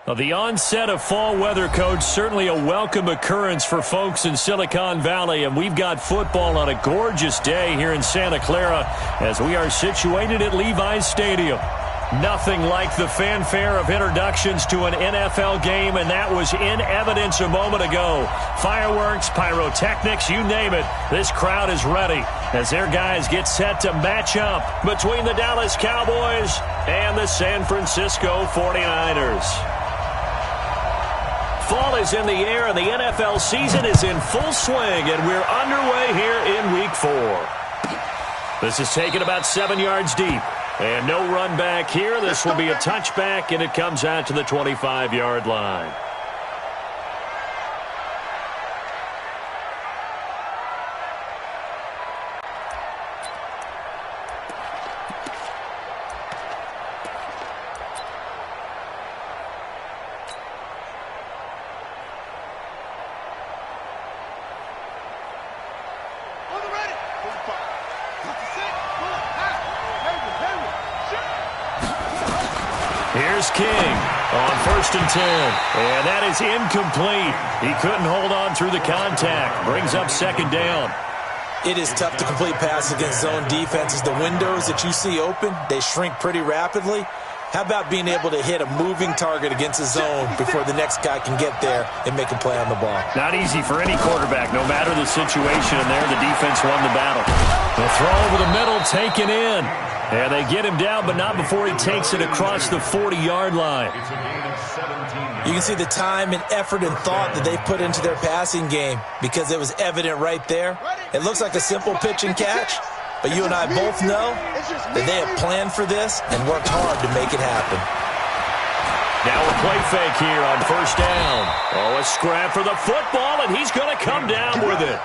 Well, the onset of fall weather, Coach, certainly a welcome occurrence for folks in Silicon Valley, and we've got football on a gorgeous day here in Santa Clara as we are situated at Levi's Stadium. Nothing like the fanfare of introductions to an NFL game, and that was in evidence a moment ago. Fireworks, pyrotechnics, you name it. This crowd is ready as their guys get set to match up between the Dallas Cowboys and the San Francisco 49ers. Fall is in the air, and the NFL season is in full swing, and we're underway here in Week 4. This is taken about 7 yards deep. And no run back here. This will be a touchback, and it comes out to the 25-yard line. Here's King on 1st and 10. And that is incomplete. He couldn't hold on through the contact. Brings up 2nd down. It is tough to complete passes against zone defenses. The windows that you see open, they shrink pretty rapidly. How about being able to hit a moving target against a zone before the next guy can get there and make a play on the ball? Not easy for any quarterback, no matter the situation. And there, the defense won the battle. The throw over the middle, taken in. And they get him down, but not before he takes it across the 40-yard line. You can see the time and effort and thought that they put into their passing game because it was evident right there. It looks like a simple pitch and catch, but you and I both know that they have planned for this and worked hard to make it happen. Now a play fake here on 1st down. Oh, a scrap for the football, and he's going to come down with it.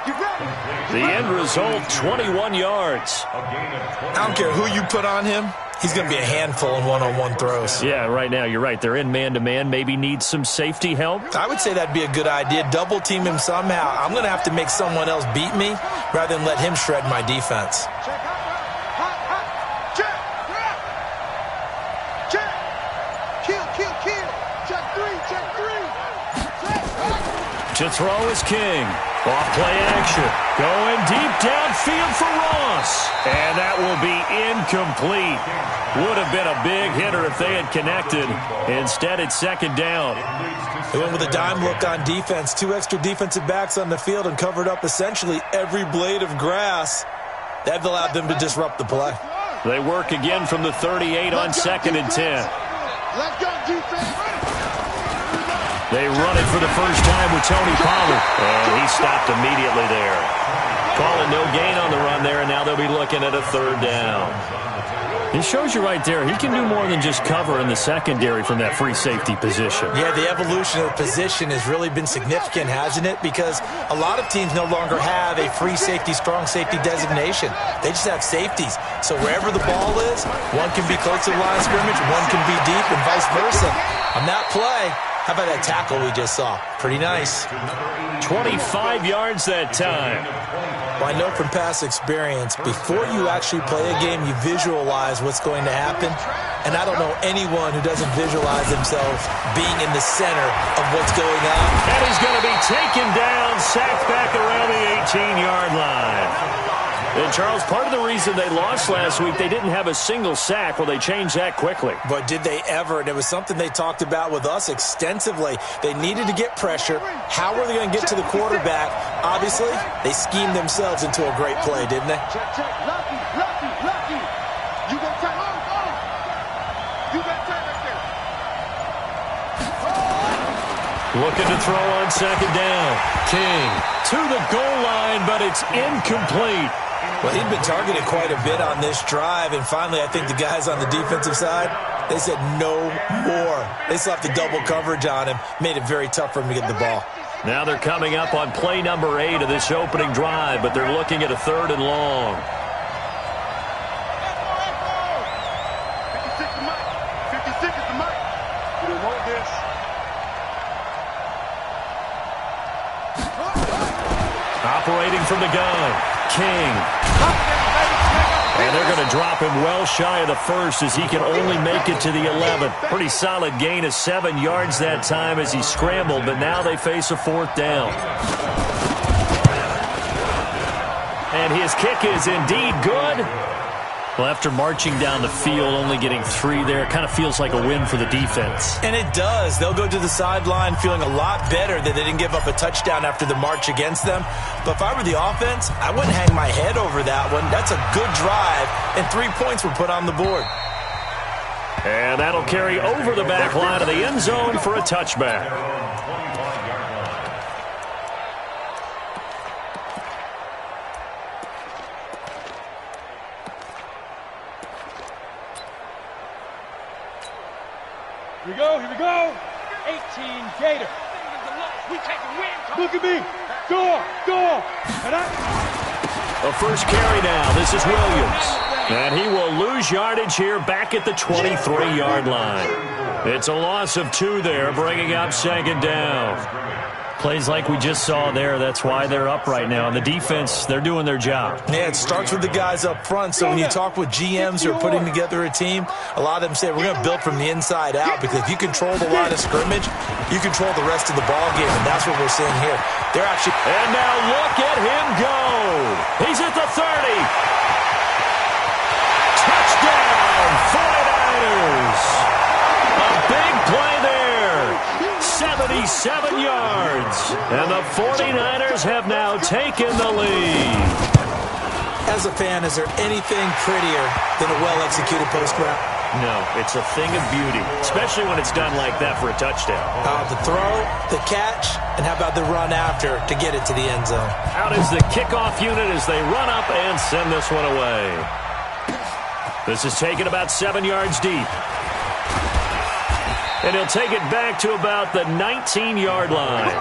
The end result, 21 yards. I don't care who you put on him. He's going to be a handful in one-on-one throws. Yeah, right now, you're right. They're in man-to-man. Maybe need some safety help. I would say that'd be a good idea. Double team him somehow. I'm going to have to make someone else beat me rather than let him shred my defense. To throw is King. Off play action. Going deep downfield for Ross. And that will be incomplete. Would have been a big hitter if they had connected. Instead, it's 2nd down. They went with a dime look on defense. 2 extra defensive backs on the field and covered up essentially every blade of grass. That allowed them to disrupt the play. They work again from the 38 on 2nd and 10. Let's go, defense. They run it for the first time with Tony Pollard. And he stopped immediately there. Calling no gain on the run there, and now they'll be looking at a 3rd down. It shows you right there, he can do more than just cover in the secondary from that free safety position. Yeah, the evolution of the position has really been significant, hasn't it? Because a lot of teams no longer have a free safety, strong safety designation. They just have safeties. So wherever the ball is, one can be close to the line of scrimmage, one can be deep, and vice versa. On that play, how about that tackle we just saw? Pretty nice. 25 yards that time. Well, I know from past experience, before you actually play a game, you visualize what's going to happen. And I don't know anyone who doesn't visualize themselves being in the center of what's going on. And he's going to be taken down, sacked back around the 18-yard line. And, Charles, part of the reason they lost last week, they didn't have a single sack. Well, they changed that quickly. But did they ever? And it was something they talked about with us extensively. They needed to get pressure. How were they going to get to the quarterback? Obviously, they schemed themselves into a great play, didn't they? Check. Lucky. You got time. You got time right there. Looking to throw on 2nd down. King to the goal line, but it's incomplete. Well, he'd been targeted quite a bit on this drive, and finally I think the guys on the defensive side, they said no more. They slapped the double coverage on him, made it very tough for him to get the ball. Now they're coming up on play number 8 of this opening drive, but they're looking at a 3rd and long. 56 is the mic. We don't want this. Operating from the gun, King. And they're going to drop him well shy of the first as he can only make it to the 11. Pretty solid gain of 7 yards that time as he scrambled, but now they face a 4th down. And his kick is indeed good. Well, after marching down the field, only getting 3 there, it kind of feels like a win for the defense. And it does. They'll go to the sideline feeling a lot better that they didn't give up a touchdown after the march against them. But if I were the offense, I wouldn't hang my head over that one. That's a good drive, and 3 points were put on the board. And that'll carry over the back line of the end zone for a touchback. Here we go. 18 Gator. We take a win. Look at me. Go. A first carry now. This is Williams. And he will lose yardage here back at the 23-yard line. It's a loss of 2 there, bringing up 2nd down. Plays like we just saw there, that's why they're up right now. And the defense, they're doing their job. Yeah, it starts with the guys up front. So when you talk with GMs who are putting together a team, a lot of them say, we're going to build from the inside out, because if you control the line of scrimmage, you control the rest of the ball game, and that's what we're seeing here. They're actually... And now look at him go. He's at the 30. Touchdown, 49ers. A big play there. 77 yards. And the 49ers have now taken the lead. As a fan, is there anything prettier than a well-executed post route? No, it's a thing of beauty, especially when it's done like that for a touchdown. The throw, the catch, and how about the run after to get it to the end zone? Out is the kickoff unit as they run up and send this one away. This is taken about 7 yards deep. And he'll take it back to about the 19-yard line.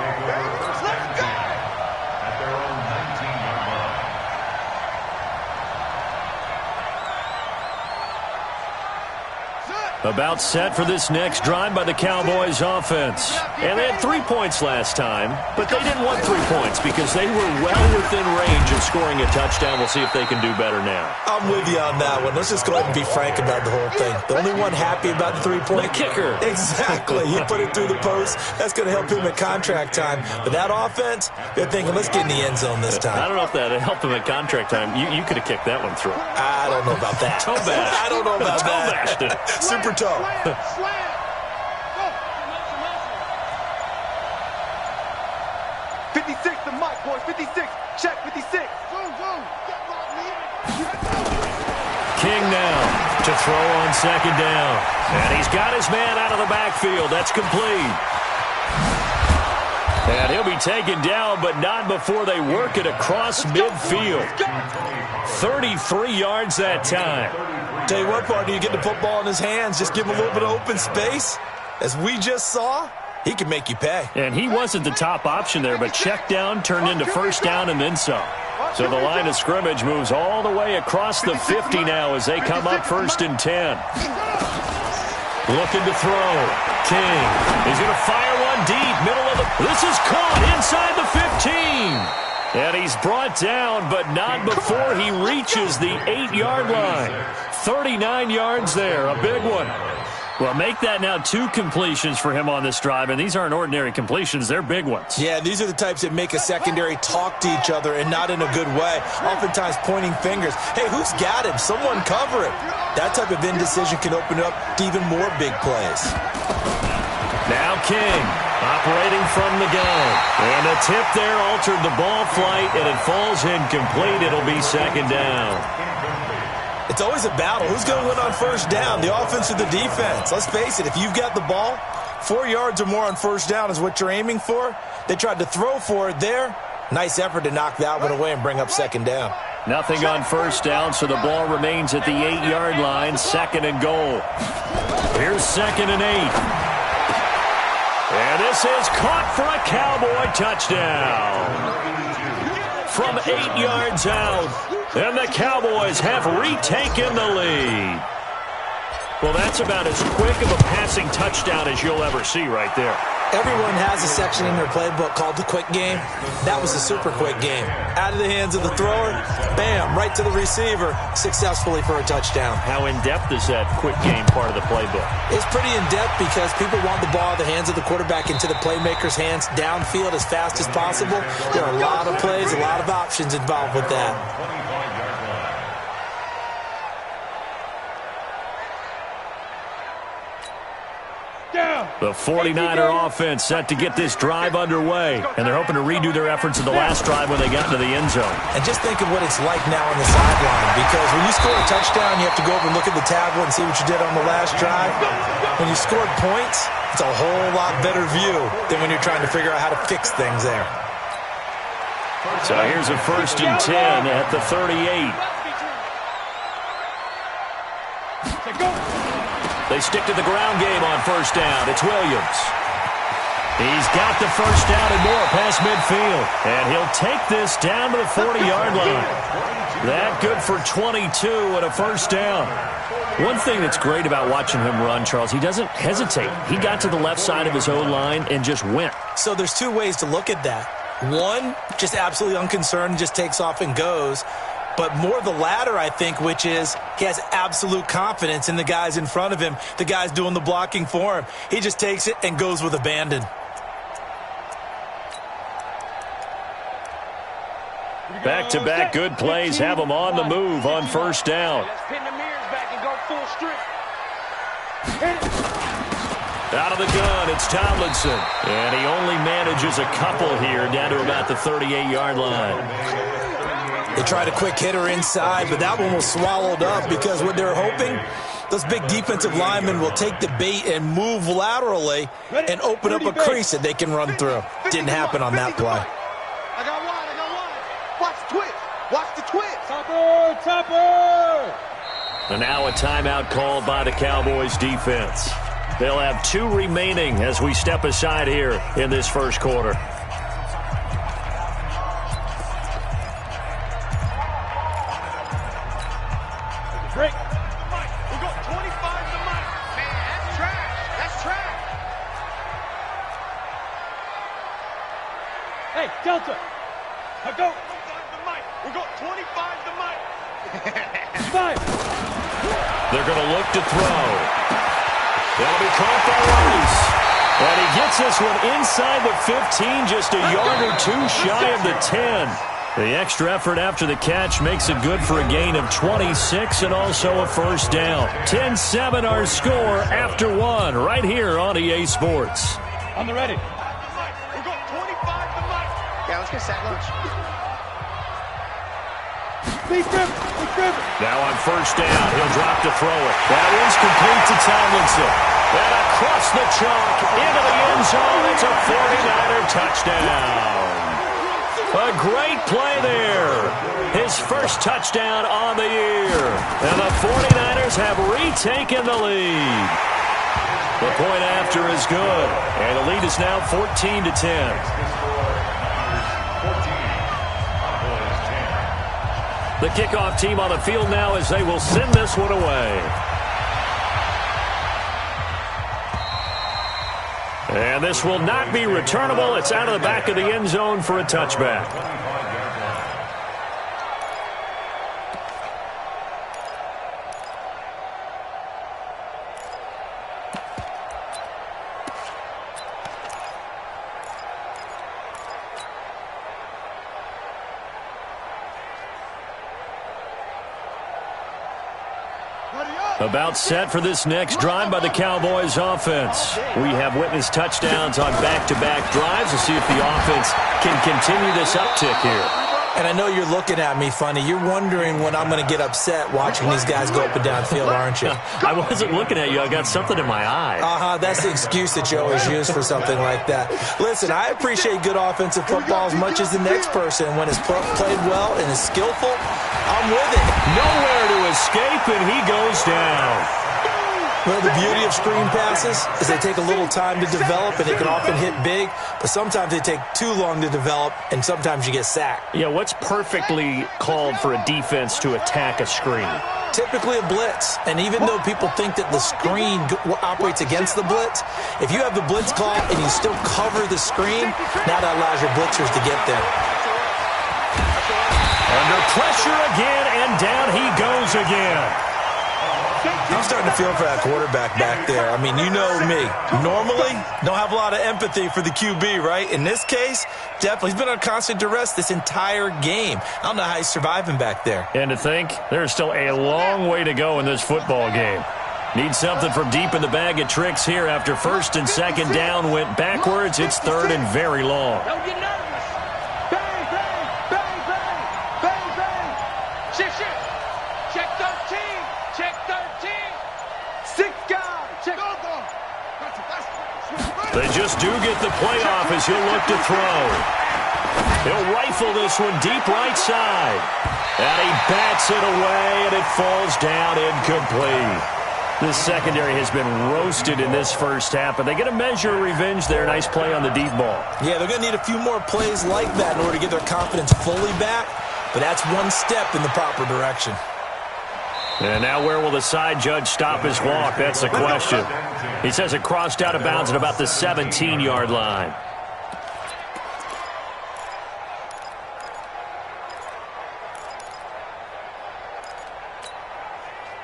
About set for this next drive by the Cowboys offense. And they had 3 points last time, but they didn't want 3 points because they were well within range of scoring a touchdown. We'll see if they can do better now. I'm with you on that one. Let's just go ahead and be frank about the whole thing. The only one happy about the 3-point... The kicker. Exactly. He put it through the post. That's going to help him at contract time. But that offense, they're thinking, let's get in the end zone this time. I don't know if that helped him at contract time. You could have kicked that one through. I don't know about that. Toe bash. I don't know about toe bashed it. Super toe. 56 to Mike, boys. 56. Check 56. King now to throw on 2nd down. And he's got his man out of the backfield. That's complete. And he'll be taken down, but not before they work it across midfield. 33 yards that time. Tell you what, partner, you get the football in his hands, just give him a little bit of open space. As we just saw, he can make you pay. And he wasn't the top option there, but check down turned into 1st down and then some. So the line of scrimmage moves all the way across the 50 now as they come up 1st and 10. Looking to throw. King. He's going to fire one deep, middle of the... This is caught inside the 15. And he's brought down, but not before he reaches the 8-yard line. 39 yards there, a big one. Well, make that now 2 completions for him on this drive, and these aren't ordinary completions. They're big ones. Yeah, these are the types that make a secondary talk to each other and not in a good way, oftentimes pointing fingers. Hey, who's got him? Someone cover him. That type of indecision can open up to even more big plays. Now King operating from the gun. And a tip there altered the ball flight, and it falls incomplete. It'll be 2nd down. It's always a battle. Who's going to win on 1st down, the offense or the defense? Let's face it, if you've got the ball, 4 yards or more on 1st down is what you're aiming for. They tried to throw for it there. Nice effort to knock that one away and bring up 2nd down. Nothing on 1st down, so the ball remains at the 8-yard line, 2nd and goal. Here's 2nd and 8. And this is caught for a Cowboy touchdown. From 8 yards out, and the Cowboys have retaken the lead. Well, that's about as quick of a passing touchdown as you'll ever see right there. Everyone has a section in their playbook called the quick game. That was a super quick game. Out of the hands of the thrower, bam, right to the receiver, successfully for a touchdown. How in-depth is that quick game part of the playbook? It's pretty in-depth because people want the ball in the hands of the quarterback into the playmaker's hands downfield as fast as possible. There are a lot of plays, a lot of options involved with that. The 49er offense set to get this drive underway, and they're hoping to redo their efforts in the last drive when they got into the end zone. And just think of what it's like now on the sideline, because when you score a touchdown, you have to go over and look at the tablet and see what you did on the last drive. When you scored points, it's a whole lot better view than when you're trying to figure out how to fix things there. So here's a 1st and 10 at the 38. They stick to the ground game on 1st down. It's Williams. He's got the 1st down and more past midfield. And he'll take this down to the 40-yard line. That good for 22 and a 1st down. One thing that's great about watching him run, Charles, he doesn't hesitate. He got to the left side of his O-line and just went. So there's two ways to look at that. One, just absolutely unconcerned, just takes off and goes. But more the latter, I think, which is he has absolute confidence in the guys in front of him, the guys doing the blocking for him. He just takes it and goes with abandon. Back-to-back good plays have him on the move on 1st down. Out of the gun, it's Tomlinson. And he only manages a couple here down to about the 38-yard line. They tried a quick hitter inside, but that one was swallowed up because what they're hoping, those big defensive linemen will take the bait and move laterally and open up a crease that they can run through. Didn't happen on that play. I got one. Watch the twitch. Watch the twitch. Topper. And now a timeout called by the Cowboys defense. They'll have 2 remaining as we step aside here in this 1st quarter. Break. Mike, we got 25 to Mike. Man, that's trash. That's trash. Hey, Delta. I go. 25 to Mike. We got 25 to Mike. 5. They're going to look to throw. That'll be caught by Rice. And he gets this one inside the 15, just a yard or 2 shy of the 10. The extra effort after the catch makes it good for a gain of 26 and also a 1st down. 10-7 our score after 1 right here on EA Sports. On the ready. We got 25 to Mike. Yeah, let's get set lunch. Now on 1st down, he'll drop to throw it. That is complete to Tomlinson. And across the chalk into the end zone. It's a 49er touchdown. A great play there. His 1st touchdown on the year. And the 49ers have retaken the lead. The point after is good. And the lead is now 14-10. The kickoff team on the field now as they will send this one away. And this will not be returnable. It's out of the back of the end zone for a touchback. About set for this next drive by the Cowboys offense. We have witnessed touchdowns on back-to-back drives. We'll see if the offense can continue this uptick here. And I know you're looking at me funny. You're wondering when I'm going to get upset watching these guys go up and down field, aren't you? I wasn't looking at you. I got something in my eye. That's the excuse that you always use for something like that. Listen, I appreciate good offensive football as much as the next person. When it's played well and is skillful, I'm with it. Nowhere to escape, and he goes down. Well, the beauty of screen passes is they take a little time to develop, and they can often hit big, but sometimes they take too long to develop, and sometimes you get sacked. Yeah, what's perfectly called for a defense to attack a screen? Typically a blitz, and even though people think that the screen operates against the blitz, if you have the blitz call and you still cover the screen, now that allows your blitzers to get there. Under pressure again, and down he goes again. I'm starting to feel for that quarterback back there. I mean, you know me. Normally, don't have a lot of empathy for the QB, right? In this case, definitely. He's been on constant duress this entire game. I don't know how he's surviving back there. And to think, there's still a long way to go in this football game. Need something from deep in the bag of tricks here after first and second down went backwards. It's third and very long. Don't get nervous. Bang, bang, bang, bang, bang, bang. Shift. Check 13. Check 13. 6 guys. Check. They just do get the playoff as he'll look to throw. He'll rifle this one deep right side. And he bats it away, and it falls down incomplete. This secondary has been roasted in this first half, but they get a measure of revenge there. Nice play on the deep ball. Yeah, they're going to need a few more plays like that in order to get their confidence fully back, but that's one step in the proper direction. And now where will the side judge stop his walk? That's the question. He says it crossed out of bounds at about the 17-yard line.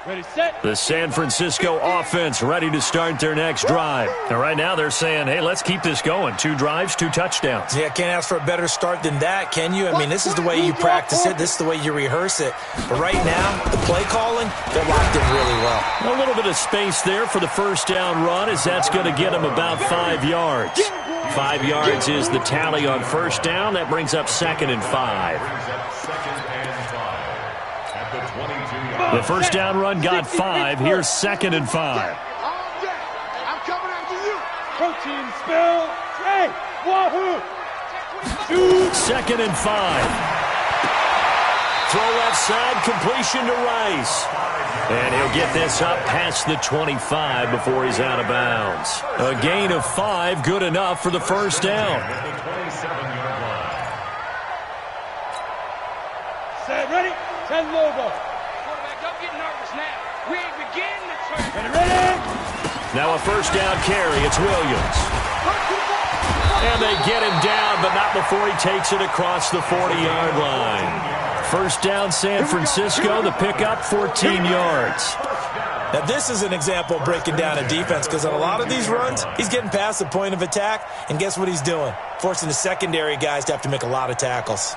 Ready, set. The San Francisco offense ready to start their next drive. And right now they're saying, hey, let's keep this going. 2 drives, 2 touchdowns. Yeah, can't ask for a better start than that, can you? I mean, this is the way you practice it. This is the way you rehearse it. But right now, the play calling, they're locked in really well. A little bit of space there for the first down run, as that's going to get them about 5 yards. 5 yards is the tally on first down. That brings up 2nd and 5. The first down run got 5. Here's 2nd and 5. I'm coming after you. Protein spill. Hey, wahoo. 2nd and 5. Throw left side, completion to Rice. And he'll get this up past the 25 before he's out of bounds. A gain of 5, good enough for the first down. Set, ready? 10 logo. Don't get nervous now. We ain't beginning the turn. Ready? Now a first down carry. It's Williams. And they get him down, but not before he takes it across the 40-yard line. First down, San Francisco. The pickup, 14 yards. Now, this is an example of breaking down a defense, because on a lot of these runs, he's getting past the point of attack, and guess what he's doing? Forcing the secondary guys to have to make a lot of tackles.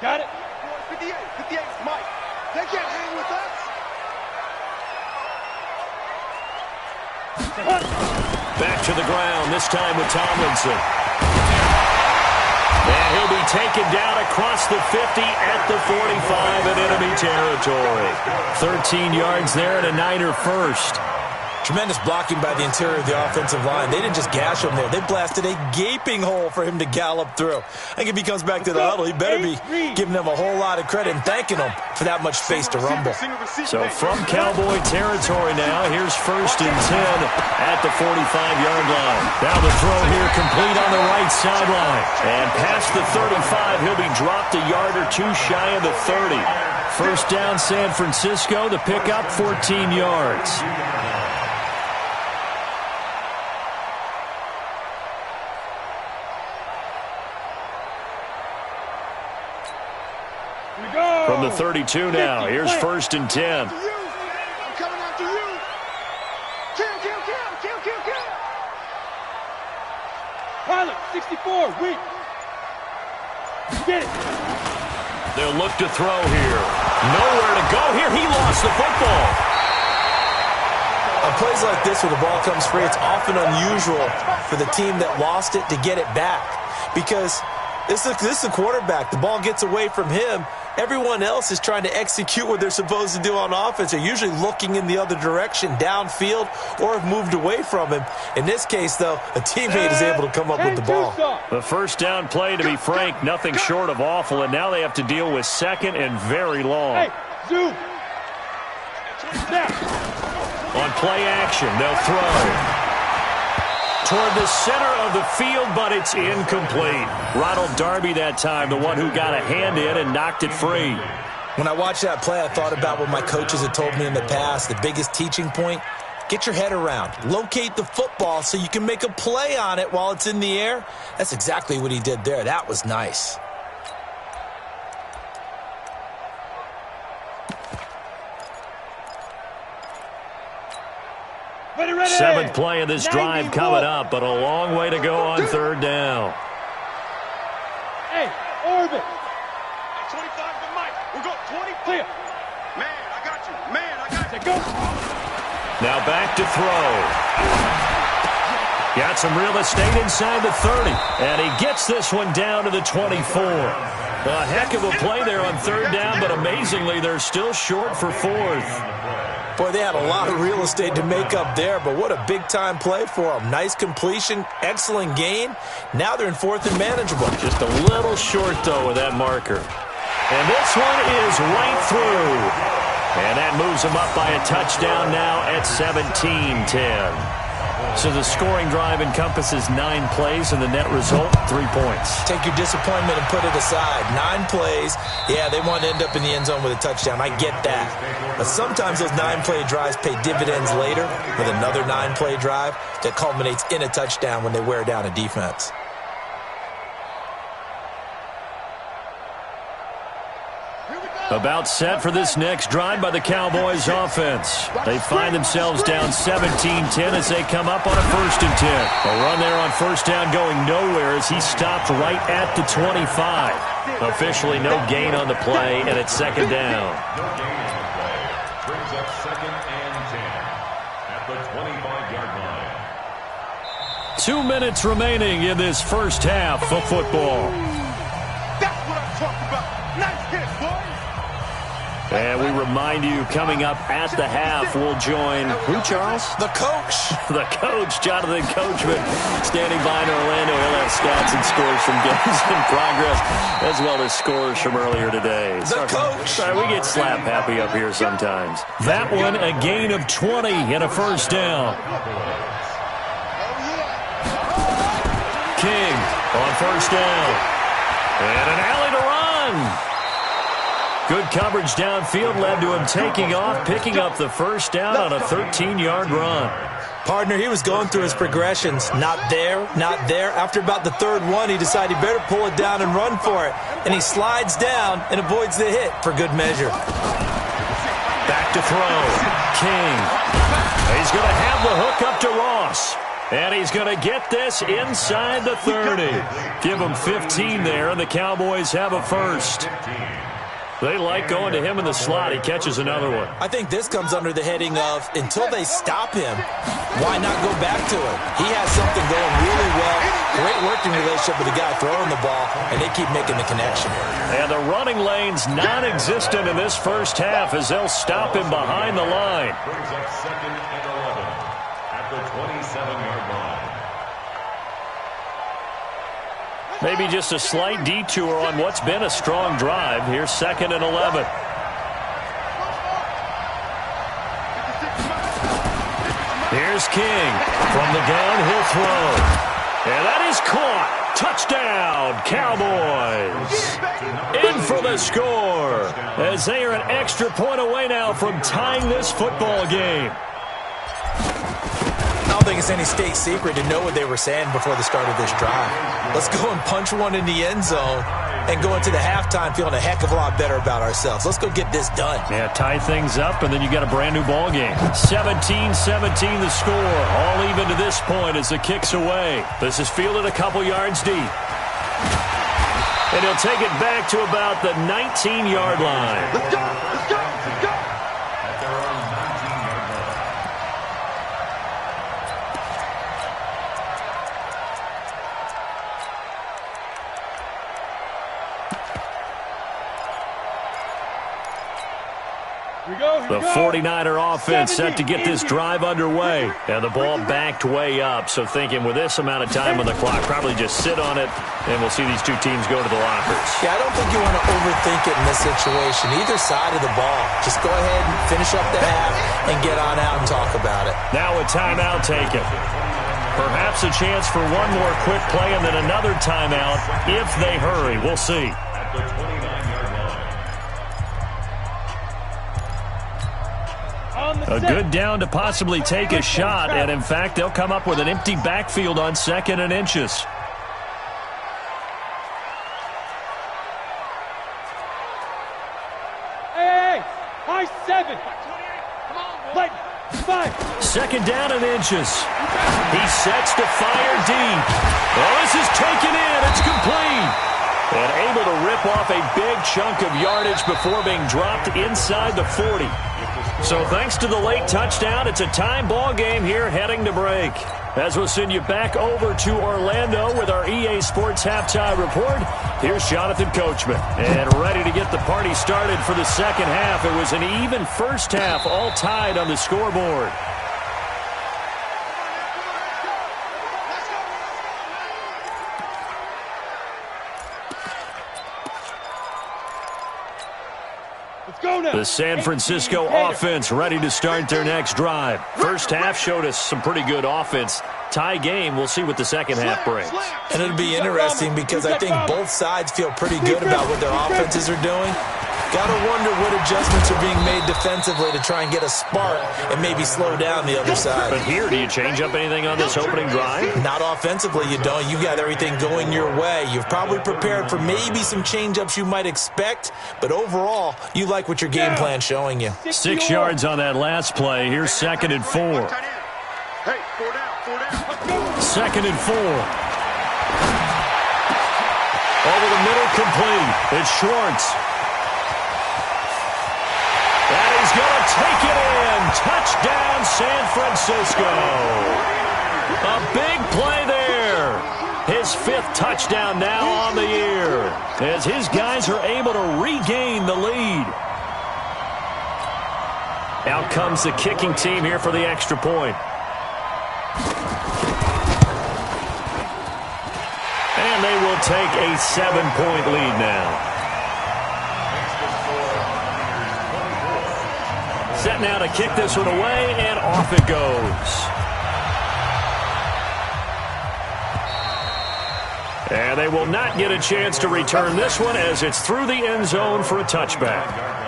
Got it. 58, Mike. They can't hang with us. Back to the ground, this time with Tomlinson. And he'll be taken down across the 50 at the 45 in enemy territory. 13 yards there and a Niner first. Tremendous blocking by the interior of the offensive line. They didn't just gash him there. They blasted a gaping hole for him to gallop through. I think if he comes back to the huddle, he better be giving them a whole lot of credit and thanking them for that much space to rumble. So from Cowboy territory now, here's 1st and 10 at the 45-yard line. Now the throw here complete on the right sideline. And past the 35, he'll be dropped a yard or 2 shy of the 30. First down, San Francisco. The pickup, 14 yards. From the 32 now, here's 1st and 10. I'm coming after you. Kill. Pilot, 64, weak. Get it. They'll look to throw here. Nowhere to go here. He lost the football. On plays like this where the ball comes free, it's often unusual for the team that lost it to get it back, because this is the quarterback. The ball gets away from him. Everyone else is trying to execute what they're supposed to do on offense. They're usually looking in the other direction, downfield, or have moved away from him. In this case, though, a teammate is able to come up with the ball. The first down play, to be frank, nothing short of awful, and now they have to deal with second and very long. Hey, zoom. On play action, they'll throw toward the center of the field, but it's incomplete. Ronald Darby that time, the one who got a hand in and knocked it free. When I watched that play, I thought about what my coaches had told me in the past. The biggest teaching point, get your head around. Locate the football so you can make a play on it while it's in the air. That's exactly what he did there. That was nice. Seventh play of this drive coming up, but a long way to go on third down. Hey, orbit. 25 to Mike. We'll go 20 clear. Man, I got you. Man, I got you. Go. Now back to throw. Got some real estate inside the 30, and he gets this one down to the 24. A heck of a play there on third down, but amazingly, they're still short for fourth. Boy, they had a lot of real estate to make up there, but what a big-time play for them. Nice completion, excellent gain. Now they're in fourth and manageable. Just a little short, though, with that marker. And this one is right through. And that moves them up by a touchdown now at 17-10. So the scoring drive encompasses 9 plays, and the net result, 3 points. Take your disappointment and put it aside. 9 plays. Yeah, they want to end up in the end zone with a touchdown. I get that. But sometimes those 9-play drives pay dividends later with another 9-play drive that culminates in a touchdown when they wear down a defense. About set for this next drive by the Cowboys offense. They find themselves down 17-10 as they come up on a 1st and 10. A run there on first down going nowhere as he stopped right at the 25. Officially no gain on the play, and it's second down. Brings up 2nd and 10 at the 25-yard line. 2 minutes remaining in this first half of football. That's what I'm talking about. Nice hit, boy. And we remind you, coming up at the half, we'll join who, Charles? The coach. The coach, Jonathan Coachman, standing by in Orlando. He'll have stats and scores from games in progress, as well as scores from earlier today. The coach. Sorry, we get slap happy up here sometimes. That one, a gain of 20 and a first down. King on first down. And an alley to run. Good coverage downfield led to him taking off, picking up the first down on a 13-yard run. Partner, he was going through his progressions. Not there, not there. After about the third one, he decided he better pull it down and run for it. And he slides down and avoids the hit for good measure. Back to throw. King. He's going to have the hook up to Ross. And he's going to get this inside the 30. Give him 15 there, and the Cowboys have a first. They like going to him in the slot. He catches another one. I think this comes under the heading of, until they stop him, why not go back to it? He has something going really well. Great working relationship with the guy throwing the ball, and they keep making the connection. And the running lane's non-existent in this first half as they'll stop him behind the line. Brings up 2nd and 11 at the 27-yard line. Maybe just a slight detour on what's been a strong drive. Here's 2nd and 11. Here's King from the downhill throw. And that is caught. Touchdown, Cowboys. In for the score as they are an extra point away now from tying this football game. I don't think it's any state secret to know what they were saying before the start of this drive. Let's go and punch one in the end zone and go into the halftime feeling a heck of a lot better about ourselves. Let's go get this done. Yeah, tie things up, and then you got a brand-new ball game. 17-17 the score. All even to this point as the kick's away. This is fielded a couple yards deep. And he'll take it back to about the 19-yard line. Let's go. Let's go. Let's go. At their own 19-yard line. The 49er offense set to get this drive underway. And the ball backed way up. So thinking with this amount of time on the clock, probably just sit on it, and we'll see these two teams go to the lockers. Yeah, I don't think you want to overthink it in this situation. Either side of the ball. Just go ahead and finish up the half and get on out and talk about it. Now a timeout taken. Perhaps a chance for one more quick play and then another timeout if they hurry. We'll see. At the 29-yard line. A good down to possibly take a shot, and in fact, they'll come up with an empty backfield on 2nd and inches. Hey, high 7. Like 5. 2nd down and inches. He sets to fire deep. Oh, this is taken in. It's complete. And able to rip off a big chunk of yardage before being dropped inside the 40. So thanks to the late touchdown, it's a time ball game here heading to break. As we'll send you back over to Orlando with our EA Sports Halftime Report, here's Jonathan Coachman. And ready to get the party started for the second half. It was an even first half, all tied on the scoreboard. The San Francisco offense ready to start their next drive. First half showed us some pretty good offense. Tie game, we'll see what the second half brings. And it'll be interesting because I think both sides feel pretty good about what their offenses are doing. Got to wonder what adjustments are being made defensively to try and get a spark and maybe slow down the other side. But here, do you change up anything on this opening drive? Not offensively, you don't. You got everything going your way. You've probably prepared for maybe some change-ups you might expect, but overall, you like what your game plan's showing you. 6 yards on that last play. Here's 2nd and 4. Hey, 4 down. 2nd and 4. Over the middle, complete. It's Schwartz. And he's going to take it in. Touchdown, San Francisco. A big play there. His 5th touchdown now on the year as his guys are able to regain the lead. Out comes the kicking team here for the extra point. And they will take a 7-point lead now. Set now to kick this one away, and off it goes. And they will not get a chance to return this one as it's through the end zone for a touchback.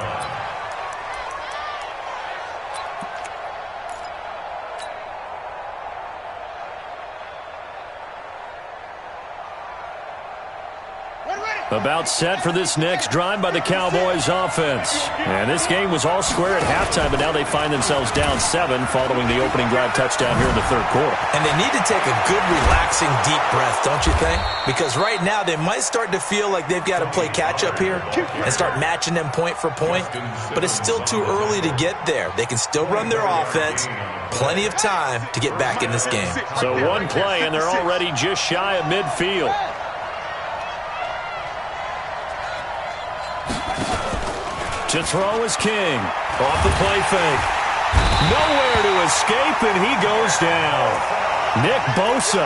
About set for this next drive by the Cowboys offense. And this game was all square at halftime, but now they find themselves down 7 following the opening drive touchdown here in the 3rd quarter. And they need to take a good, relaxing, deep breath, don't you think? Because right now they might start to feel like they've got to play catch-up here and start matching them point for point. But it's still too early to get there. They can still run their offense. Plenty of time to get back in this game. So one play, and they're already just shy of midfield. To throw is King. Off the play fake. Nowhere to escape, and he goes down. Nick Bosa.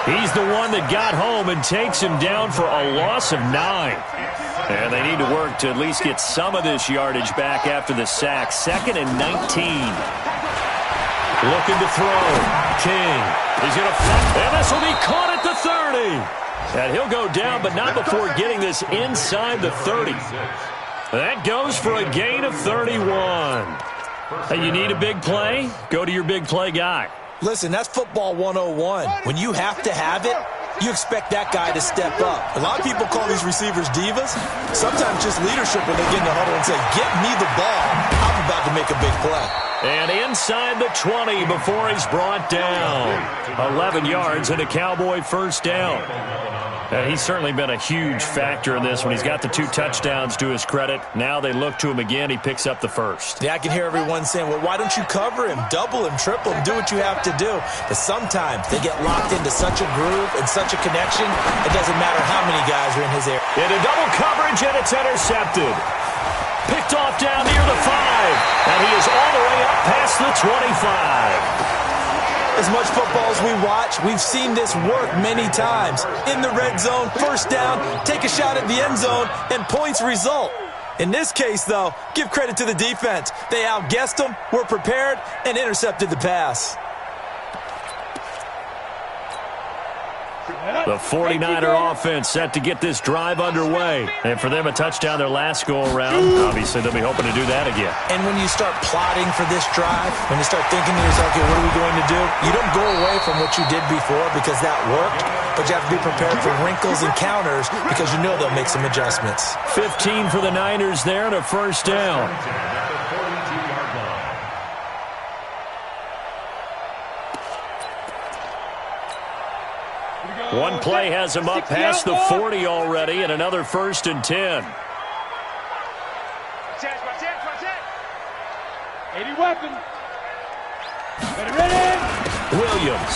He's the one that got home and takes him down for a loss of 9. And they need to work to at least get some of this yardage back after the sack. 2nd and 19. Looking to throw. King. He's going to flip, and this will be caught at the 30. And he'll go down, but not before getting this inside the 30. That goes for a gain of 31. Hey, you need a big play? Go to your big play guy. Listen, that's football 101. When you have to have it, you expect that guy to step up. A lot of people call these receivers divas. Sometimes just leadership when they get in the huddle and say, get me the ball. I'm about to make a big play. And inside the 20 before he's brought down. 11 yards and a Cowboy first down. And he's certainly been a huge factor in this when he's got the 2 touchdowns to his credit. Now they look to him again. He picks up the first. Yeah, I can hear everyone saying, well, why don't you cover him, double him, triple him, do what you have to do. But sometimes they get locked into such a groove and such a connection, it doesn't matter how many guys are in his area. Into double coverage, and it's intercepted. Picked off down near the 5. the 25. As much football as we watch, we've seen this work many times. In the red zone, first down, take a shot at the end zone, and points result. In this case, though, give credit to the defense. They outguessed them, were prepared, and intercepted the pass. The 49er offense set to get this drive underway. And for them, a touchdown their last go-around. Obviously, they'll be hoping to do that again. And when you start plotting for this drive, when you start thinking to yourself, okay, what are we going to do? You don't go away from what you did before because that worked, but you have to be prepared for wrinkles and counters because you know they'll make some adjustments. 15 for the Niners there and a first down. One play has him up past the 40 already, and another 1st and 10. 80 weapon. Ready. Williams.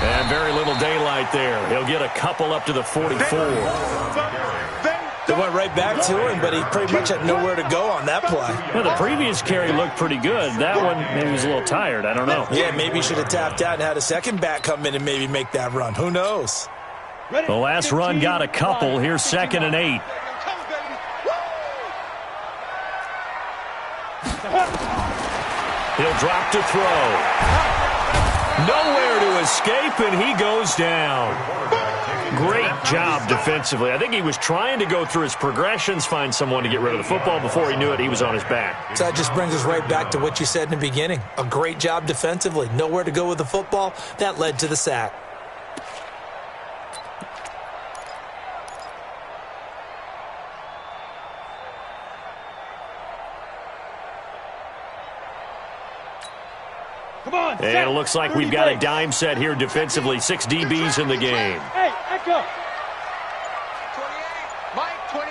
And very little daylight there. He'll get a couple up to the 44. They went right back to him, but he pretty much had nowhere to go on that play. Well, the previous carry looked pretty good. That one, maybe he was a little tired. I don't know. Yeah, maybe he should have tapped out and had a second back come in and maybe make that run. Who knows? The last run got a couple. Here's 2nd and 8. He'll drop to throw. Nowhere to escape, and he goes down. Great job defensively. I think he was trying to go through his progressions, find someone to get rid of the football. Before he knew it, he was on his back. So that just brings us right back to what you said in the beginning. A great job defensively. Nowhere to go with the football. That led to the sack. And it looks like we've got a dime set here defensively. 6 DBs in the game. Hey, echo. 28. Mike, 28.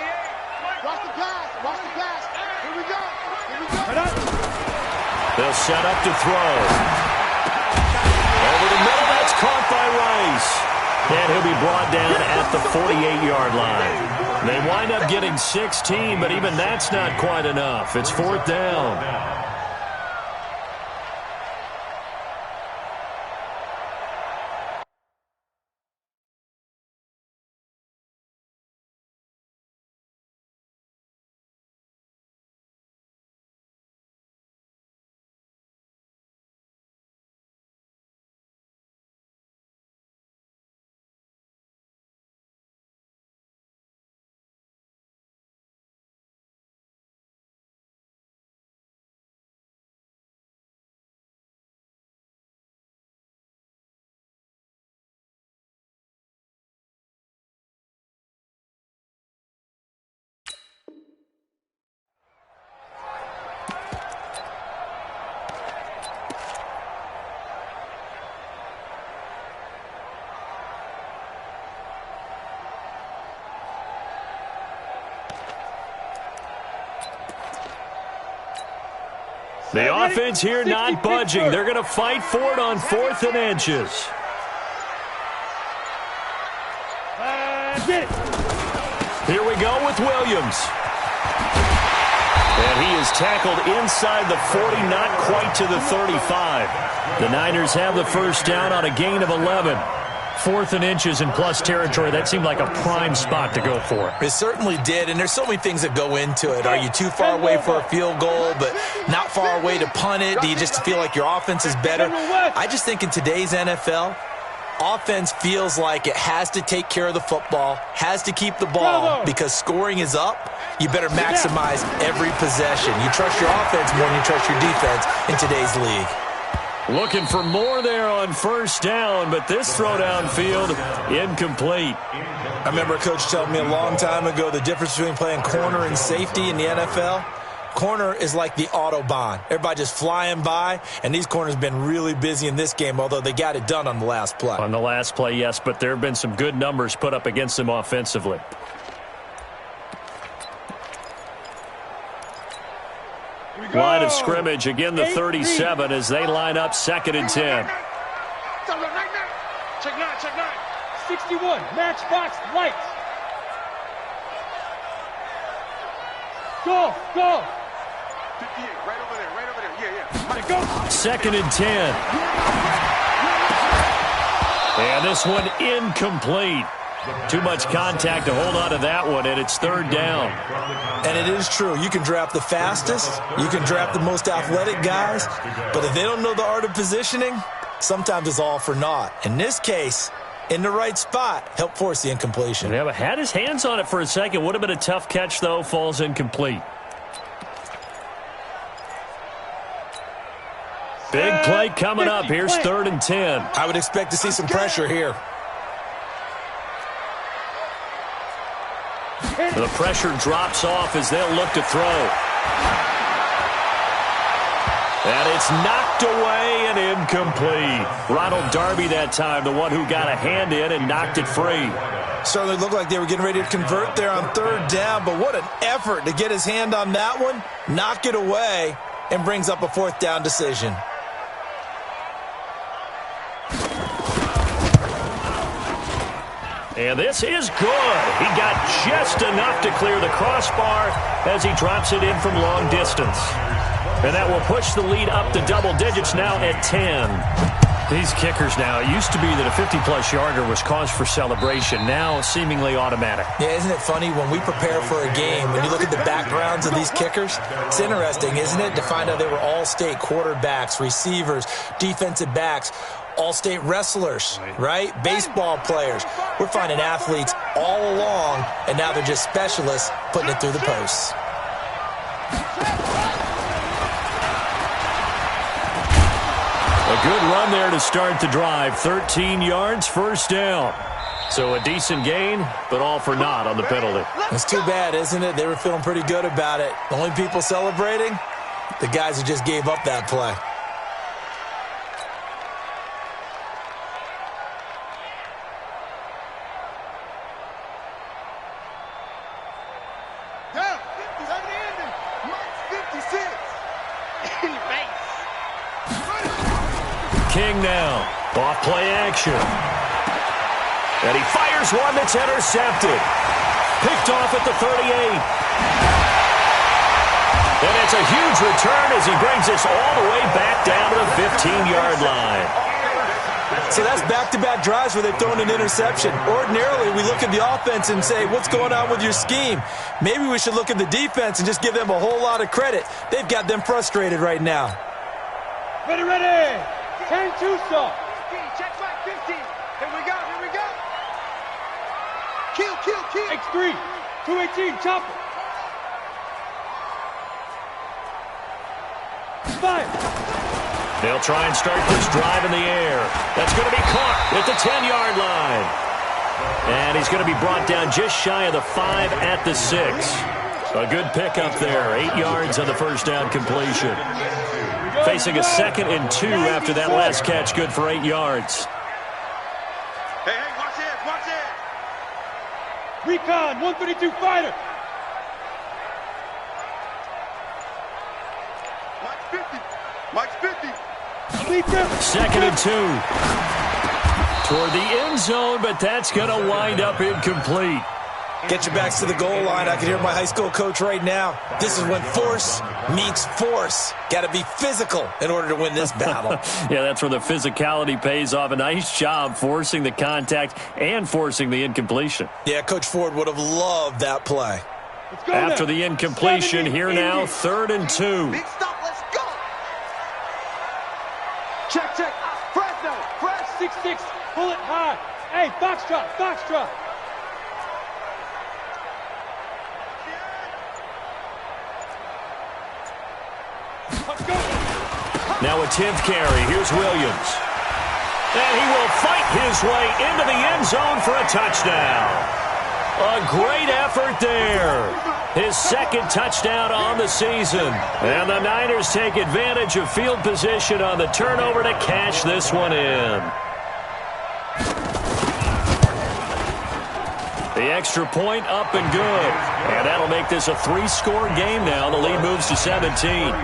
Watch the pass. Watch the pass. Here we go. They'll set up to throw. Over the middle, that's caught by Rice. And he'll be brought down at the 48-yard line. They wind up getting 16, but even that's not quite enough. It's 4th down. The offense here not budging. They're going to fight for it on 4th and inches. Here we go with Williams. And he is tackled inside the 40, not quite to the 35. The Niners have the first down on a gain of 11. 4th and inches in plus territory. That seemed like a prime spot to go for. It certainly did, and there's so many things that go into it. Are you too far away for a field goal, but not far away to punt it? Do you just feel like your offense is better? I just think in today's NFL, offense feels like it has to take care of the football, has to keep the ball, because scoring is up. You better maximize every possession. You trust your offense more than you trust your defense in today's league. Looking for more there on first down, but this throw downfield, incomplete. I remember a coach telling me a long time ago the difference between playing corner and safety in the NFL. Corner is like the Autobahn. Everybody just flying by, and these corners have been really busy in this game, although they got it done on the last play. On the last play, yes, but there have been some good numbers put up against them offensively. Line of scrimmage, again the 37 as they line up 2nd and 10. Check 9, check 9. 61, matchbox, lights. Go. 58, right over there, 2nd and 10. And this one incomplete. Too much contact to hold on to that one, and it's 3rd down. And it is true. You can draft the fastest. You can draft the most athletic guys. But if they don't know the art of positioning, sometimes it's all for naught. In this case, in the right spot, help force the incompletion. Yeah, but had his hands on it for a second. Would have been a tough catch, though. Falls incomplete. Big play coming up. Here's 3rd and 10. I would expect to see some pressure here. The pressure drops off as they'll look to throw. And it's knocked away and incomplete. Ronald Darby that time, the one who got a hand in and knocked it free. Certainly looked like they were getting ready to convert there on 3rd down, but what an effort to get his hand on that one, knock it away, and brings up a 4th down decision. And this is good. He got just enough to clear the crossbar as he drops it in from long distance. And that will push the lead up to double digits now at 10. These kickers now, it used to be that a 50-plus yarder was cause for celebration. Now seemingly automatic. Yeah, isn't it funny when we prepare for a game, when you look at the backgrounds of these kickers, it's interesting, isn't it, to find out they were all-state quarterbacks, receivers, defensive backs, all-state wrestlers, right? Baseball players. We're finding athletes all along, and now they're just specialists putting it through the posts. A good run there to start the drive. 13 yards, 1st down. So a decent gain, but all for naught on the penalty. It's too bad, isn't it? They were feeling pretty good about it. The only people celebrating, the guys who just gave up that play. King now. Off play action. And he fires one that's intercepted. Picked off at the 38. And it's a huge return as he brings this all the way back down to the 15-yard line. So that's back-to-back drives where they've thrown an interception. Ordinarily, we look at the offense and say, what's going on with your scheme? Maybe we should look at the defense and just give them a whole lot of credit. They've got them frustrated right now. Ready, ready. 10-2 stop. Check back 15. Here we go, here we go. Kill. X3. 218, chopper. Fire. They'll try and start this drive in the air. That's going to be caught at the 10-yard line. And he's going to be brought down just shy of the 5 at the 6. A good pickup there. 8 yards on the 1st down completion. Facing a 2nd and 2 after that last catch. Good for 8 yards. Hey, watch it. Recon, 132 fighter. Mike's 50. 2nd and 2. Toward the end zone, but that's going to wind up incomplete. Get your backs to the goal line. I can hear my high school coach right now. This is when force meets force. Got to be physical in order to win this battle. Yeah, that's where the physicality pays off. A nice job forcing the contact and forcing the incompletion. Yeah, Coach Ford would have loved that play. After the incompletion, here now, 3rd and 2. Big stop, let's go. Check. Fresno, fresh 6-6. Pull it high. Hey, Foxtrot. Now a 10th carry. Here's Williams. And he will fight his way into the end zone for a touchdown. A great effort there. His 2nd touchdown on the season. And the Niners take advantage of field position on the turnover to cash this one in. The extra point up and good. And that'll make this a 3-score game now. The lead moves to 17.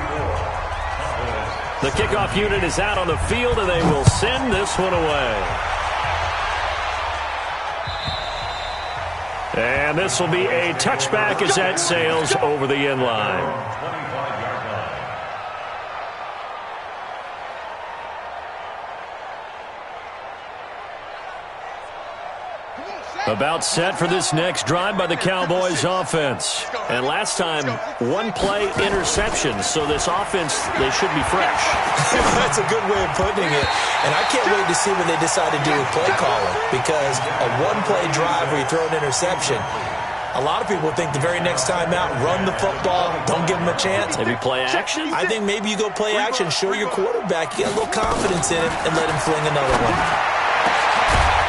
The kickoff unit is out on the field, and they will send this one away. And this will be a touchback as that sails over the end line. About set for this next drive by the Cowboys offense. And last time, one-play interception, so this offense, they should be fresh. That's a good way of putting it. And I can't wait to see what they decide to do with play calling, because a one-play drive where you throw an interception, a lot of people think the very next time out, run the football, don't give them a chance. Maybe play action? I think maybe you go play action, show your quarterback, you got a little confidence in him, and let him fling another one.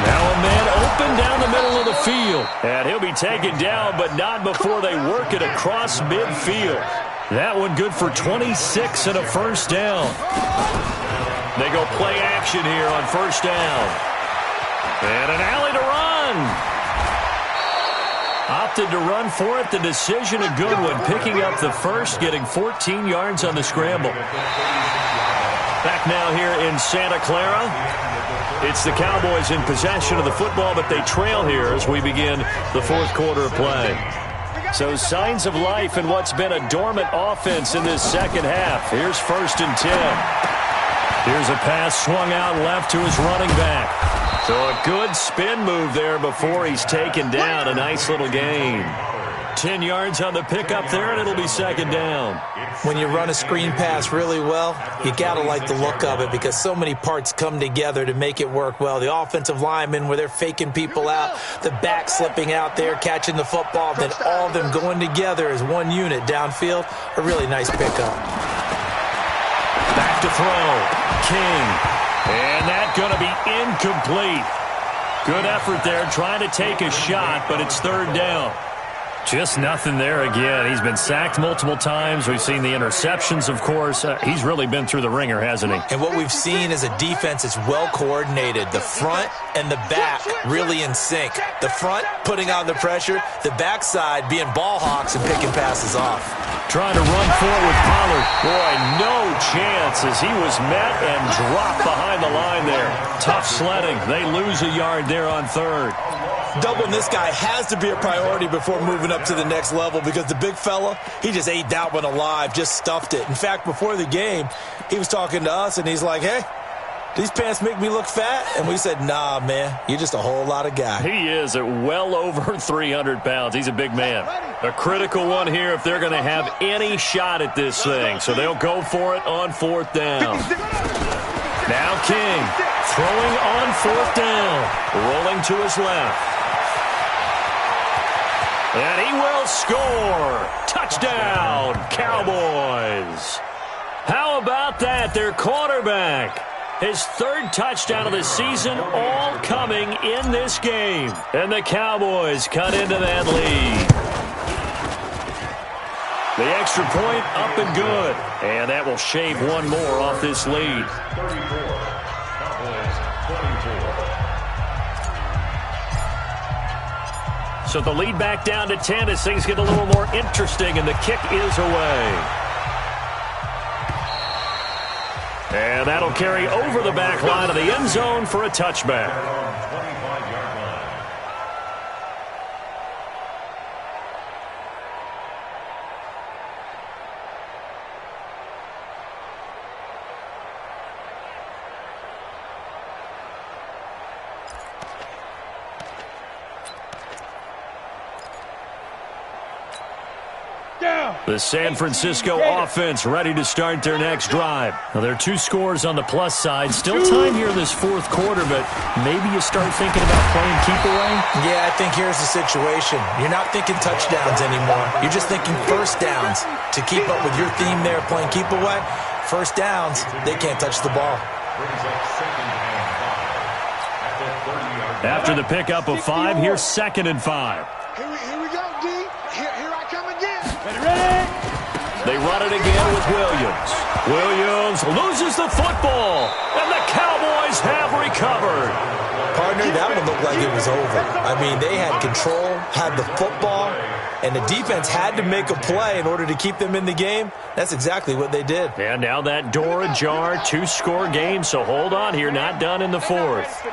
Now a man open down the middle of the field. And he'll be taken down, but not before they work it across midfield. That one good for 26 and a first down. They go play action here on first down. And an alley to run. Opted to run for it. The decision a good one. Picking up the first, getting 14 yards on the scramble. Back now here in Santa Clara. It's the Cowboys in possession of the football, but they trail here as we begin the fourth quarter of play. So signs of life in what's been a dormant offense in this second half. Here's 1st and 10. Here's a pass swung out left to his running back. So a good spin move there before he's taken down. A nice little gain. 10 yards on the pickup there, and it'll be second down. When you run a screen pass really well, you got to like the look of it because so many parts come together to make it work well. The offensive linemen, where they're faking people out, the back slipping out there, catching the football, then all of them going together as one unit downfield. A really nice pickup. Back to throw. King. And that's going to be incomplete. Good effort there, trying to take a shot, but it's third down. Just nothing there again. He's been sacked multiple times. We've seen the interceptions, of course. He's really been through the ringer, hasn't he? And what we've seen is a defense that's well coordinated. The front and the back really in sync. The front putting on the pressure. The backside being ball hawks and picking passes off. Trying to run forward with Pollard. Boy, no chance as he was met and dropped behind the line there. Tough sledding. They lose a yard there on third. Doubling this guy has to be a priority before moving up to the next level because the big fella, he just ate that one alive, just stuffed it. In fact, before the game, he was talking to us, and he's like, hey, these pants make me look fat? And we said, nah, man, you're just a whole lot of guy. He is at well over 300 pounds. He's a big man. A critical one here if they're going to have any shot at this thing. So they'll go for it on fourth down. Now King throwing on fourth down. Rolling to his left. And he will score. Touchdown, Cowboys. How about that? Their quarterback. His third touchdown of the season, all coming in this game. And the Cowboys cut into that lead. The extra point up and good. And that will shave one more off this lead. 34. Cowboys 24. So the lead back down to 10 as things get a little more interesting, and the kick is away. And that'll carry over the back line of the end zone for a touchback. The San Francisco offense ready to start their next drive. Now, there are 2 scores on the plus side. Still time here in this fourth quarter, but maybe you start thinking about playing keep away? Yeah, I think here's the situation. You're not thinking touchdowns anymore. You're just thinking first downs. To keep up with your theme there, playing keep away, first downs, they can't touch the ball. After the pickup of 5, here's 2nd and 5. Here we go, D. Here I come again. Ready? They run it again with Williams. Williams loses the football, and the Cowboys have recovered. Partner, that one looked like it was over. I mean, they had control, had the football, and the defense had to make a play in order to keep them in the game. That's exactly what they did. And now that door ajar, 2-score game, so hold on here, not done in the fourth.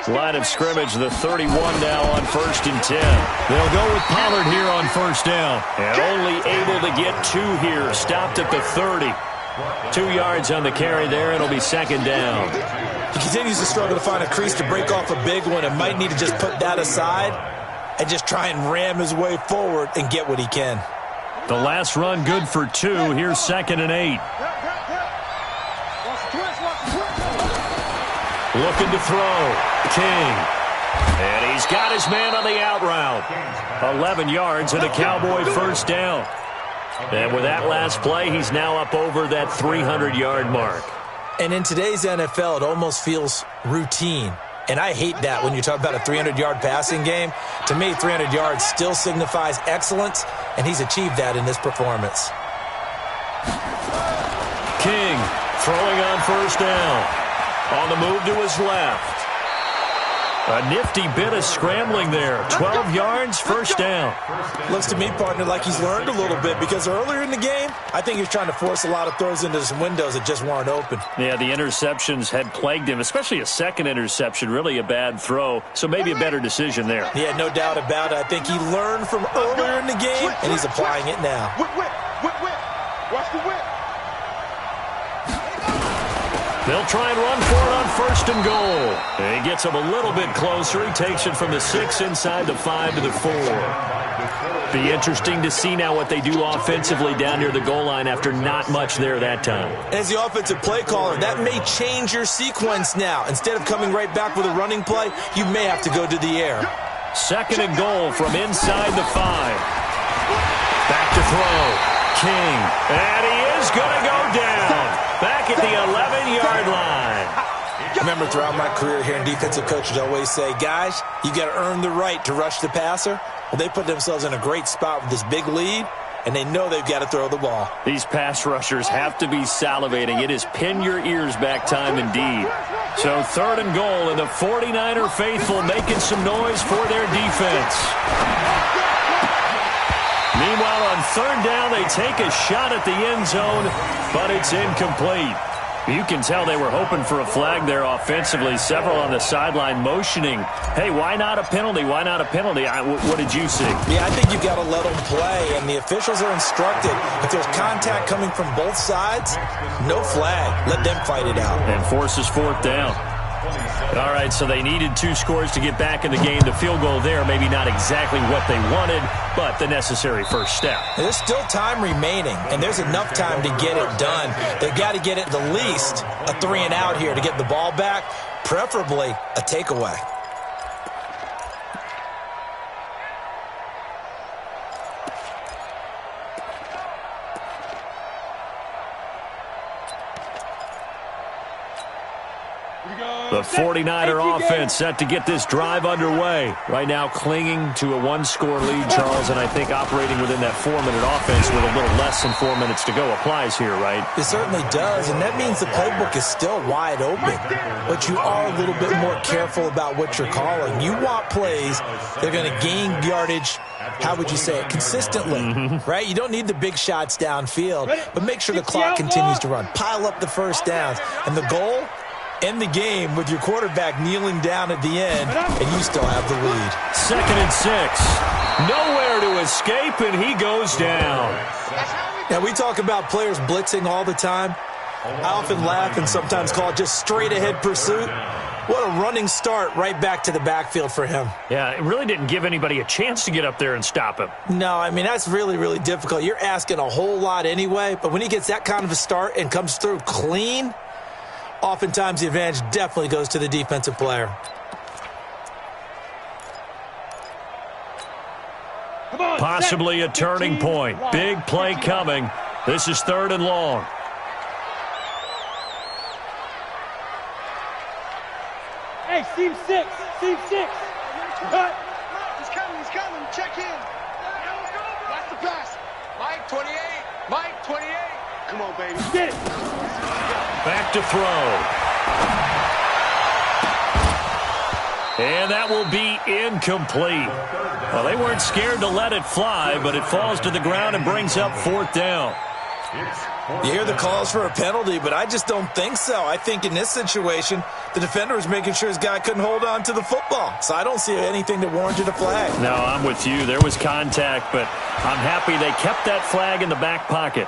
Line of scrimmage, the 31 now on 1st and 10. They'll go with Pollard here on first down. And only able to get 2 here, stopped at the 30. 2 yards on the carry there, it'll be second down. He continues to struggle to find a crease to break off a big one and might need to just put that aside and just try and ram his way forward and get what he can. The last run good for 2. Here's 2nd and 8. Looking to throw. King. And he's got his man on the out route. 11 yards and a Cowboy first down. And with that last play, he's now up over that 300-yard mark. And in today's NFL, it almost feels routine. And I hate that when you talk about a 300-yard passing game. To me, 300 yards still signifies excellence, and he's achieved that in this performance. King throwing on first down. On the move to his left. A nifty bit of scrambling there. 12 yards, first down. Looks to me, partner, like he's learned a little bit because earlier in the game, I think he was trying to force a lot of throws into some windows that just weren't open. Yeah, the interceptions had plagued him, especially a second interception, really a bad throw. So maybe a better decision there. Yeah, no doubt about it. I think he learned from earlier in the game, and he's applying it now. Watch the whip. They'll try and run for it on first and goal. And he gets him a little bit closer. He takes it from the 6 inside the 5 to the 4. Be interesting to see now what they do offensively down near the goal line after not much there that time. As the offensive play caller, that may change your sequence now. Instead of coming right back with a running play, you may have to go to the air. 2nd and goal from inside the 5. Back to throw. King. And he is going to go down. Back at the 11-yard line. Remember, throughout my career here, defensive coaches always say, guys, you got to earn the right to rush the passer. Well, they put themselves in a great spot with this big lead, and they know they've got to throw the ball. These pass rushers have to be salivating. It is pin your ears back time indeed. So 3rd and goal, and the 49er faithful making some noise for their defense. Meanwhile, on 3rd down, they take a shot at the end zone, but it's incomplete. You can tell they were hoping for a flag there offensively. Several on the sideline motioning, hey, why not a penalty? Why not a penalty? What did you see? Yeah, I think you've got to let them play, and the officials are instructed. If there's contact coming from both sides, no flag. Let them fight it out. And forces 4th down. All right, so they needed 2 scores to get back in the game. The field goal there, maybe not exactly what they wanted, but the necessary first step. There's still time remaining, and there's enough time to get it done. They've got to get it the least a 3-and-out here to get the ball back, preferably a takeaway. The 49er offense set to get this drive underway. Right now clinging to a 1-score lead, Charles, and I think operating within that 4-minute offense with a little less than 4 minutes to go applies here, right? It certainly does, and that means the playbook is still wide open. But you are a little bit more careful about what you're calling. You want plays that are going to gain yardage, how would you say it, consistently, right? You don't need the big shots downfield, but make sure the clock continues to run. Pile up the first downs, and the goal, end the game with your quarterback kneeling down at the end, and you still have the lead. 2nd and 6. Nowhere to escape, and he goes down. Now, we talk about players blitzing all the time. I often laugh and sometimes call it just straight-ahead pursuit. What a running start right back to the backfield for him. Yeah, it really didn't give anybody a chance to get up there and stop him. No, I mean, that's really, really difficult. You're asking a whole lot anyway, but when he gets that kind of a start and comes through clean, oftentimes the advantage definitely goes to the defensive player. Possibly a turning point. Big play coming. This is 3rd and long. Hey, seam 6. Seam 6. Cut. He's coming. Check in. Watch the pass. Mike 28. Mike 28. Come on, baby. Get it. Back to throw. And that will be incomplete. Well, they weren't scared to let it fly, but it falls to the ground and brings up 4th down. You hear the calls for a penalty, but I just don't think so. I think in this situation, the defender was making sure his guy couldn't hold on to the football. So I don't see anything that warranted a flag. No, I'm with you. There was contact, but I'm happy they kept that flag in the back pocket.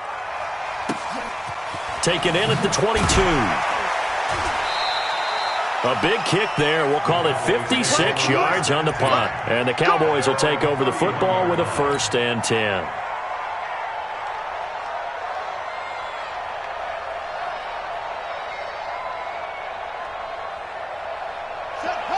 Taken in at the 22. A big kick there. We'll call it 56 yards on the punt. And the Cowboys will take over the football with a 1st and 10.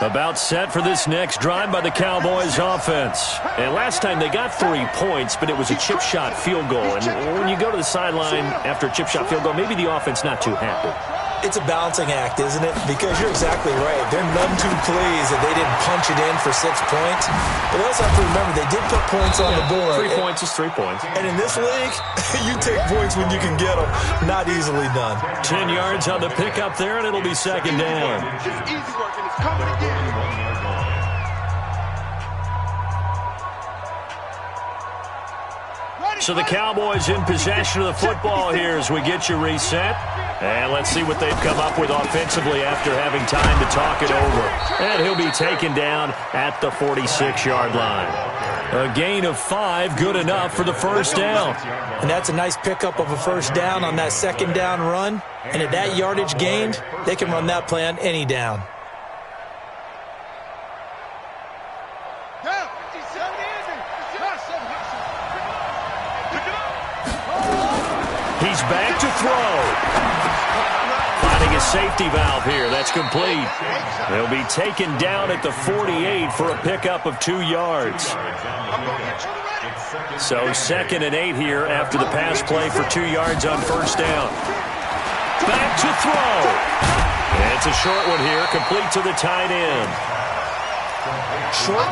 About set for this next drive by the Cowboys offense. And last time they got 3 points, but it was a chip shot field goal. And when you go to the sideline after a chip shot field goal, maybe the offense not too happy. It's a balancing act, isn't it? Because you're exactly right. They're none too pleased that they didn't punch it in for 6 points. But they also have to remember they did put points on the board. 3 points is 3 points. And in this league, you take points when you can get them. Not easily done. 10 yards on the pickup there, and it'll be 2nd down. Just easy work, and it's coming again. So the Cowboys in possession of the football here as we get you reset. And let's see what they've come up with offensively after having time to talk it over. And he'll be taken down at the 46-yard line. A gain of 5, good enough for the 1st down. And that's a nice pickup of a 1st down on that 2nd down run. And at that yardage gained, they can run that play on any down. He's back to throw. Finding a safety valve here. That's complete. He'll be taken down at the 48 for a pickup of 2 yards. So 2nd and 8 here after the pass play for 2 yards on 1st down. Back to throw. And it's a short one here, complete to the tight end. Short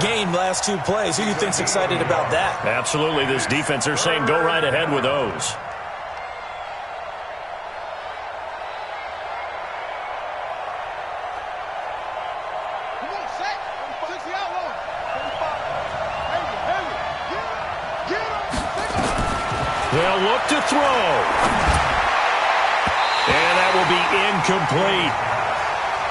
gain last 2 plays. Who do you think's excited about that? Absolutely. This defense, they're saying go right ahead with those. They'll look to throw. And that will be incomplete.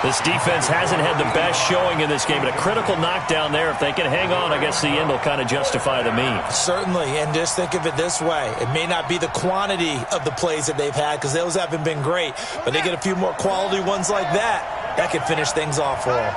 This defense hasn't had the best showing in this game, but a critical knockdown there. If they can hang on, I guess the end will kind of justify the means. Certainly, and just think of it this way. It may not be the quantity of the plays that they've had because those haven't been great, but they get a few more quality ones like that. That could finish things off for them.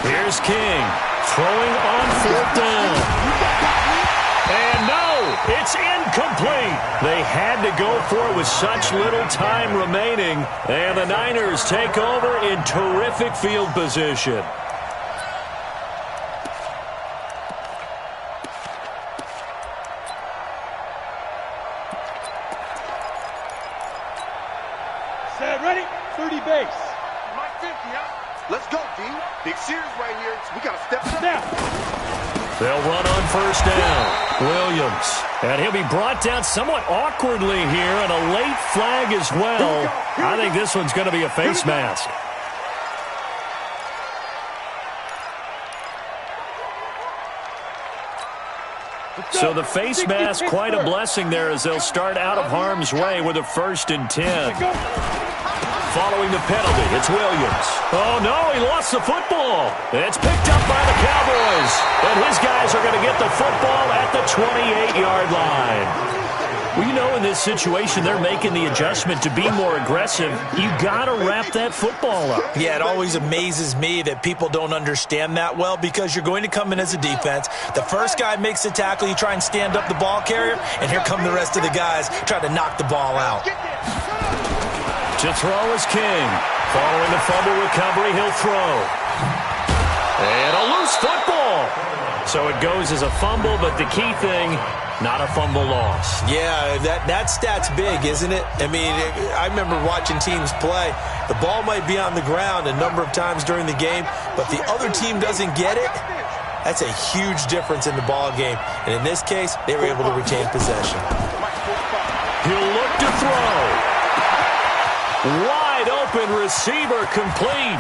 Here's King throwing on 4th down. And no, it's incomplete. They had to go for it with such little time remaining. And the Niners take over in terrific field position. Set, ready, 30 base. Right 50, huh? Let's go, D. Big series right here. We got to step up. Now. They'll run on 1st down. Williams. And he'll be brought down somewhat awkwardly here, and a late flag as well. I think this one's going to be a face mask. So the face mask, quite a blessing there as they'll start out of harm's way with a 1st and 10. Following the penalty, it's Williams. Oh, no, he lost the football. It's picked up by the Cowboys. And his guys are going to get the football at the 28-yard line. Well, you know, in this situation, they're making the adjustment to be more aggressive. You got to wrap that football up. Yeah, it always amazes me that people don't understand that well because you're going to come in as a defense. The first guy makes the tackle, you try and stand up the ball carrier, and here come the rest of the guys trying to knock the ball out. To throw is King. Following the fumble recovery, he'll throw. And a loose football. So it goes as a fumble, but the key thing, not a fumble loss. Yeah, that stat's big, isn't it? I mean, I remember watching teams play. The ball might be on the ground a number of times during the game, but the other team doesn't get it. That's a huge difference in the ball game. And in this case, they were able to retain possession. He'll look to throw. Wide open receiver complete.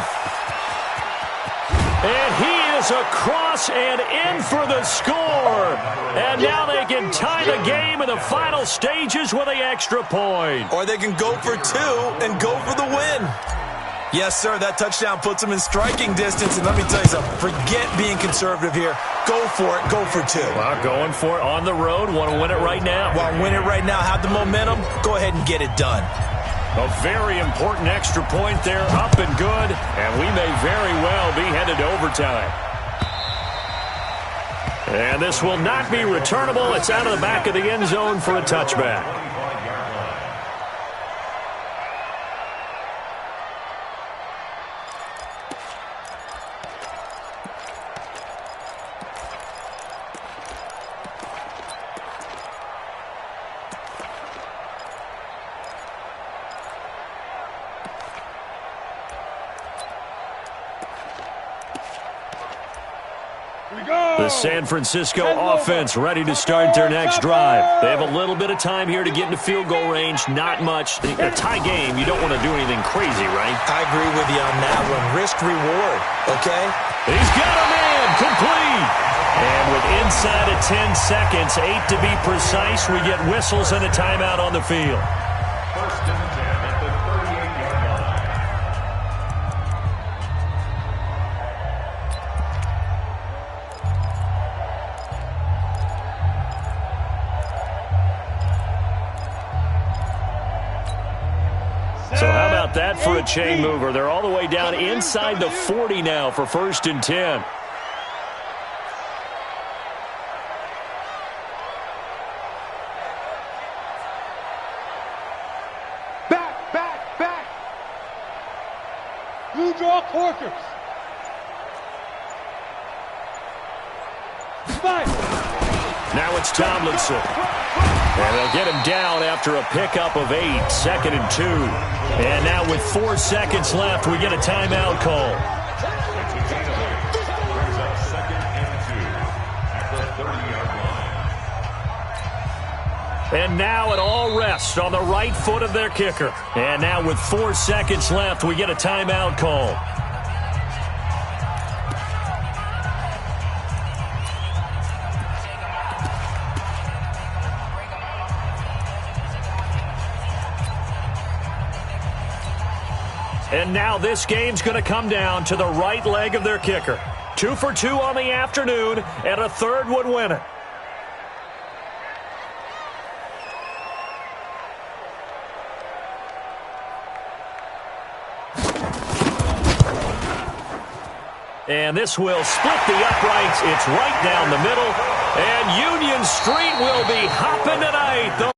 And he is across and in for the score. And now they can tie the game in the final stages with the extra point. Or they can go for two and go for the win. Yes, sir, that touchdown puts them in striking distance. And let me tell you something, forget being conservative here. Go for it, go for two. Well, going for it on the road. Want to win it right now. Want to win it right now, have the momentum, go ahead and get it done. A very important extra point there, up and good. And we may very well be headed to overtime. And this will not be returnable. It's out of the back of the end zone for a touchback. The San Francisco offense ready to start their next drive. They have a little bit of time here to get into field goal range. Not much. A tie game, you don't want to do anything crazy, right? I agree with you on that one. Risk-reward, okay? He's got a man. Complete. And with inside of 10 seconds, 8 to be precise, we get whistles and a timeout on the field. First and 10 at the 38-yard line. So how about that for a chain mover? They're all the way down inside the 40 now for first and 10. Back. Blue draw corkers. Spike. Now it's Tomlinson. And they'll get him down after a pickup of 8, 2nd and 2. And now with 4 seconds left, we get a timeout call. Brings up 2nd and 2 at the 30-yard line. And now it all rests on the right foot of their kicker. And now with 4 seconds left, we get a timeout call. And now this game's going to come down to the right leg of their kicker. 2 for 2 on the afternoon, and a third would win it. And this will split the uprights. It's right down the middle. And Union Street will be hopping tonight.